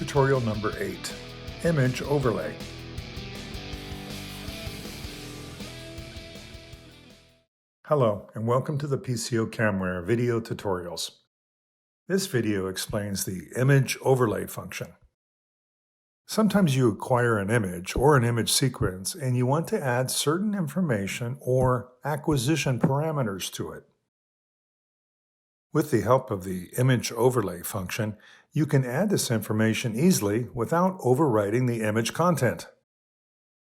tutorial number 8, Image Overlay. Hello, and welcome to the pco.camware video tutorials. This video explains the Image Overlay function. Sometimes you acquire an image or an image sequence and you want to add certain information or acquisition parameters to it. With the help of the Image Overlay function, you can add this information easily without overwriting the image content.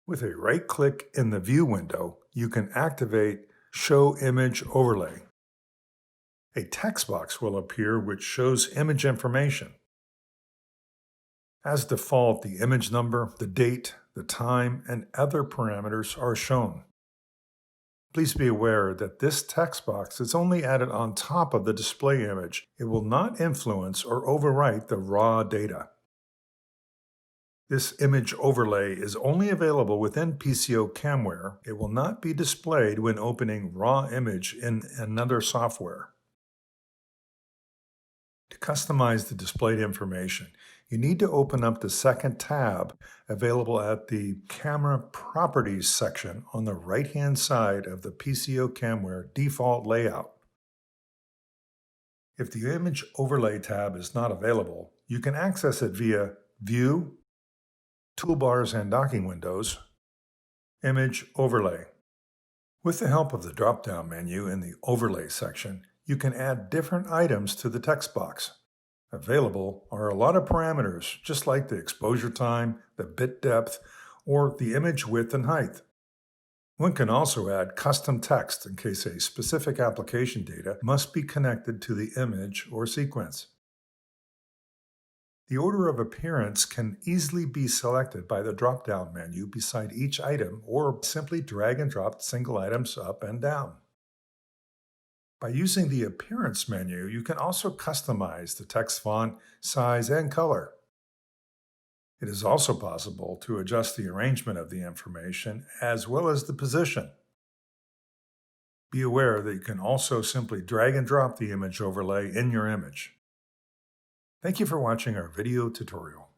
With a right-click in the View window, you can activate Show Image Overlay. A text box will appear which shows image information. As default, the image number, the date, the time, and other parameters are shown. Please be aware that this text box is only added on top of the display image. It will not influence or overwrite the raw data. This image overlay is only available within pco.camware. It will not be displayed when opening raw image in another software. To customize the displayed information, you need to open up the second tab available at the Camera Properties section on the right-hand side of the pco.camware default layout. If the Image Overlay tab is not available, you can access it via View, Toolbars and Docking Windows, Image Overlay. With the help of the drop-down menu in the Overlay section, you can add different items to the text box. Available are a lot of parameters, just like the exposure time, the bit depth, or the image width and height. One can also add custom text in case a specific application data must be connected to the image or sequence. The order of appearance can easily be selected by the drop-down menu beside each item, or simply drag and drop single items up and down. By using the Appearance menu, you can also customize the text font, size, and color. It is also possible to adjust the arrangement of the information as well as the position. Be aware that you can also simply drag and drop the image overlay in your image. Thank you for watching our video tutorial.